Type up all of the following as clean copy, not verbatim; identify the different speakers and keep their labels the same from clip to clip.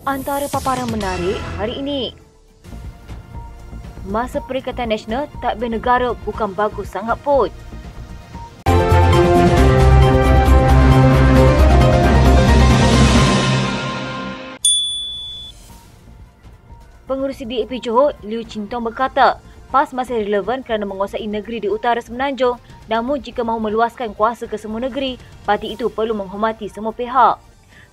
Speaker 1: Antara paparan menarik hari ini. Masa Perikatan Nasional Tadbir Negara bukan bagus sangat pun. Pengerusi DAP Johor, Liu Chintong berkata, PAS masih relevan kerana menguasai negeri di utara Semenanjung, namun jika mahu meluaskan kuasa ke semua negeri, parti itu perlu menghormati semua pihak.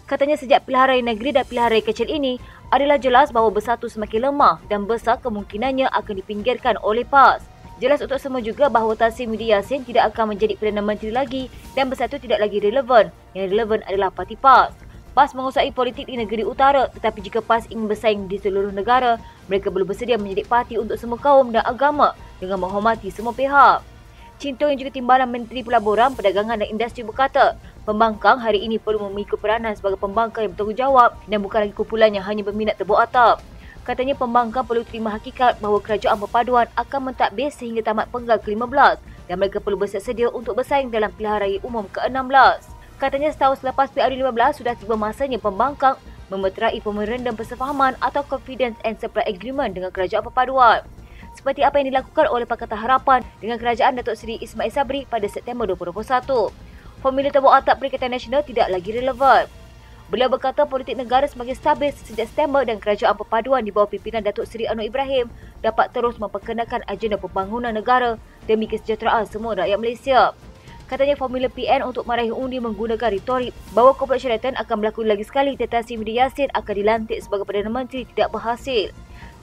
Speaker 1: Katanya sejak pilihan raya negeri dan pilihan raya kecil ini, adalah jelas bahawa Bersatu semakin lemah dan besar kemungkinannya akan dipinggirkan oleh PAS. Jelas untuk semua juga bahawa Tan Sri Muhyiddin Yassin tidak akan menjadi Perdana Menteri lagi dan Bersatu tidak lagi relevan. Yang relevan adalah parti PAS. PAS menguasai politik di negeri utara, tetapi jika PAS ingin bersaing di seluruh negara, mereka belum bersedia menjadi parti untuk semua kaum dan agama dengan menghormati semua pihak. Chintong yang juga Timbalan Menteri Pelaburan, Perdagangan dan Industri berkata, pembangkang hari ini perlu memiliki peranan sebagai pembangkang yang bertanggungjawab dan bukan lagi kumpulan yang hanya berminat tebuk atap. Katanya pembangkang perlu terima hakikat bahawa kerajaan perpaduan akan mentadbir sehingga tamat penggal ke-15 dan mereka perlu bersiap sedia untuk bersaing dalam pilihan raya umum ke-16. Katanya setahun selepas PRU15 sudah tiba masanya pembangkang memeterai memorandum persefahaman atau Confidence and Supply Agreement dengan kerajaan perpaduan. Seperti apa yang dilakukan oleh Pakatan Harapan dengan kerajaan Datuk Seri Ismail Sabri pada September 2021. Formula tebuk atap Perikatan Nasional tidak lagi relevan. Beliau berkata politik negara semakin stabil sejak September dan kerajaan perpaduan di bawah pimpinan Datuk Seri Anwar Ibrahim dapat terus memperkenalkan agenda pembangunan negara demi kesejahteraan semua rakyat Malaysia. Katanya formula PN untuk meraih undi menggunakan retorik bahawa Kumpulan Syaratan akan berlaku lagi sekali Tan Sri Muhyiddin Yassin akan dilantik sebagai Perdana Menteri tidak berhasil.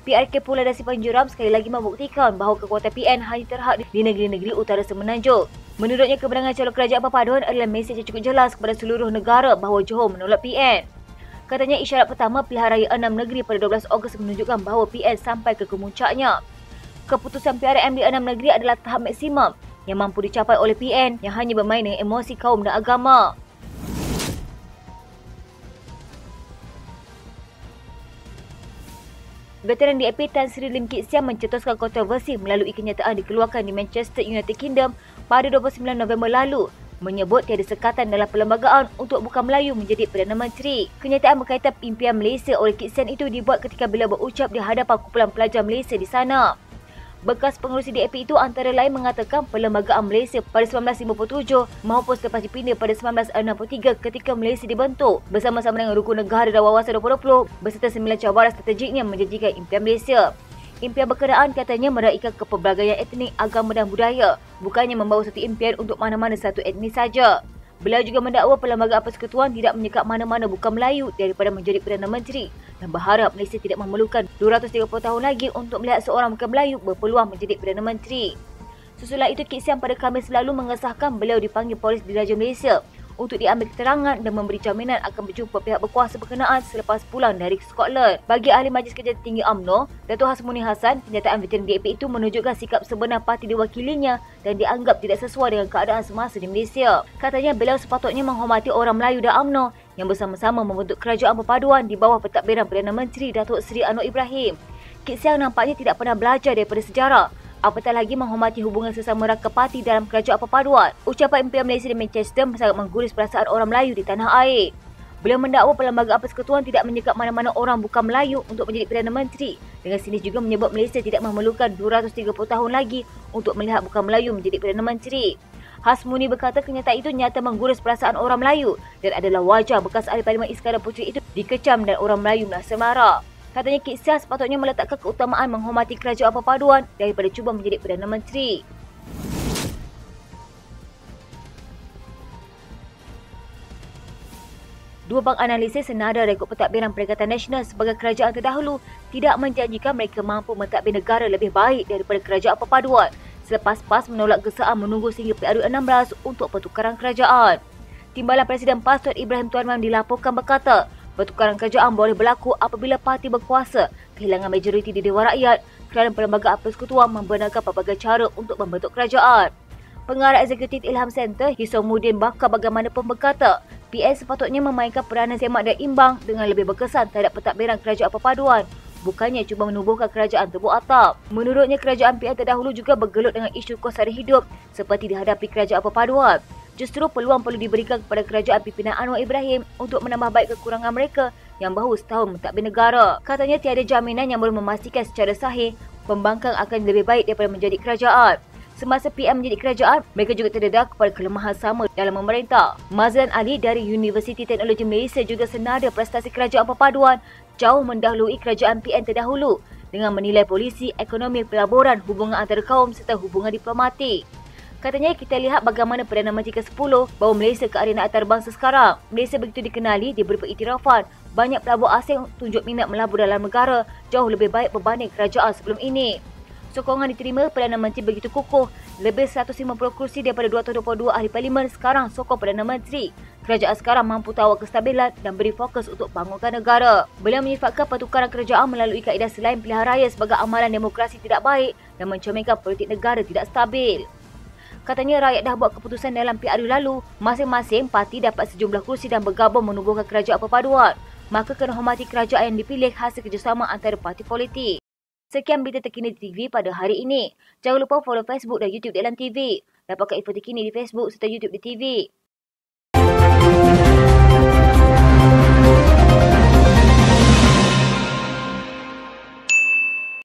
Speaker 1: PRK Pulau Dasi Panjuram sekali lagi membuktikan bahawa kekuatan PN hanya terhad di negeri-negeri utara Semenanjung. Menurutnya, kemenangan calon kerajaan perpaduan adalah mesej yang cukup jelas kepada seluruh negara bahawa Johor menolak PN. Katanya isyarat pertama pilihan raya 6 negeri pada 12 Ogos menunjukkan bahawa PN sampai ke kemuncaknya. Keputusan PRM di 6 negeri adalah tahap maksimum yang mampu dicapai oleh PN yang hanya bermain dengan emosi kaum dan agama. Veteran DAP Tan Sri Lim Kit Siang mencetuskan kontroversi melalui kenyataan dikeluarkan di Manchester, United Kingdom pada 29 November lalu, menyebut tiada sekatan dalam perlembagaan untuk bukan Melayu menjadi Perdana Menteri. Kenyataan berkaitan impian Malaysia oleh Kit Siang itu dibuat ketika beliau berucap di hadapan kumpulan pelajar Malaysia di sana. Bekas pengerusi DAP itu antara lain mengatakan perlembagaan Malaysia pada 1957 maupun selepas dipindah pada 1963 ketika Malaysia dibentuk bersama-sama dengan Rukun Negara dan Wawasan 2020 beserta 9 cabaran strategiknya menjanjikan impian Malaysia. Impian berkenaan katanya meraihkan kepelbagaian etnik, agama dan budaya, bukannya membawa satu impian untuk mana-mana satu etnis saja. Beliau juga mendakwa Perlembagaan Persekutuan tidak menyekat mana-mana bukan Melayu daripada menjadi Perdana Menteri dan berharap Malaysia tidak memerlukan 230 tahun lagi untuk melihat seorang bukan Melayu berpeluang menjadi Perdana Menteri. Susulan itu, Kit Siang pada Khamis lalu mengesahkan beliau dipanggil Polis Diraja Malaysia untuk diambil keterangan dan memberi jaminan akan berjumpa pihak berkuasa berkenaan selepas pulang dari Scotland. Bagi Ahli Majlis Kerja Tinggi UMNO, Datuk Hasmuni Hassan, kenyataan veteran DAP itu menunjukkan sikap sebenar parti diwakilinya dan dianggap tidak sesuai dengan keadaan semasa di Malaysia. Katanya beliau sepatutnya menghormati orang Melayu dan UMNO yang bersama-sama membentuk kerajaan perpaduan di bawah pentadbiran Perdana Menteri Datuk Seri Anwar Ibrahim. Kit Siang nampaknya tidak pernah belajar daripada sejarah, apatah lagi menghormati hubungan sesama rakyat parti dalam kerajaan perpaduan. Ucapan impian Malaysia di Manchester sangat mengguris perasaan orang Melayu di tanah air. Beliau mendakwa Perlembagaan Persekutuan tidak menyekat mana-mana orang bukan Melayu untuk menjadi Perdana Menteri. Dengan sinis juga menyebut Malaysia tidak memerlukan 230 tahun lagi untuk melihat bukan Melayu menjadi Perdana Menteri. Hasmuni berkata kenyataan itu nyata mengguris perasaan orang Melayu dan adalah wajar bekas Ahli Parlimen Iskandar Puteri itu dikecam dan orang Melayu merasa marah. Katanya Kit Siang sepatutnya meletakkan keutamaan menghormati kerajaan perpaduan daripada cuba menjadi Perdana Menteri. Dua bank analisis senada rekod pentadbiran Perikatan Nasional sebagai kerajaan terdahulu tidak menjanjikan mereka mampu mentadbir negara lebih baik daripada kerajaan perpaduan selepas PAS menolak gesaan menunggu sehingga PRU16 untuk pertukaran kerajaan. Timbalan Presiden PAS Tun Ibrahim Tuan Mam dilaporkan berkata, pertukaran kerajaan boleh berlaku apabila parti berkuasa kehilangan majoriti di Dewan Rakyat kerana Perlembagaan Persekutuan membenarkan pelbagai cara untuk membentuk kerajaan. Pengarah Eksekutif Ilham Center, Hisamuddin Bakar bagaimanapun berkata, PN sepatutnya memainkan peranan semak dan imbang dengan lebih berkesan terhadap pentadbiran kerajaan perpaduan, bukannya cuba menubuhkan kerajaan tebuk atap. Menurutnya, kerajaan PN terdahulu juga bergelut dengan isu kos sara hidup seperti dihadapi kerajaan perpaduan. Justru peluang perlu diberikan kepada kerajaan pimpinan Anwar Ibrahim untuk menambah baik kekurangan mereka yang baru setahun mentadbir negara. Katanya tiada jaminan yang boleh memastikan secara sahih pembangkang akan lebih baik daripada menjadi kerajaan. Semasa PM menjadi kerajaan, mereka juga terdedah kepada kelemahan sama dalam memerintah. Mazlan Ali dari Universiti Teknologi Malaysia juga senada prestasi kerajaan perpaduan jauh mendahului kerajaan PM terdahulu dengan menilai polisi, ekonomi, pelaburan, hubungan antara kaum serta hubungan diplomatik. Katanya kita lihat bagaimana Perdana Menteri ke-10 bawa Malaysia ke arena antarabangsa sekarang. Malaysia begitu dikenali, diberi pengiktirafan. Banyak pelabur asing tunjuk minat melabur dalam negara jauh lebih baik berbanding kerajaan sebelum ini. Sokongan diterima Perdana Menteri begitu kukuh. Lebih 150 kursi daripada 222 ahli parlimen sekarang sokong Perdana Menteri. Kerajaan sekarang mampu tawar kestabilan dan beri fokus untuk bangunkan negara. Beliau menyifatkan pertukaran kerajaan melalui kaedah selain pilihan raya sebagai amalan demokrasi tidak baik dan mencerminkan politik negara tidak stabil. Katanya rakyat dah buat keputusan dalam PRU lalu, masing-masing parti dapat sejumlah kursi dan bergabung menubuhkan kerajaan perpaduan. Maka kena hormati kerajaan yang dipilih hasil kerjasama antara parti politik. Sekian berita terkini di TV pada hari ini. Jangan lupa follow Facebook dan YouTube Dalam TV. Dapatkan info terkini di Facebook serta YouTube di TV.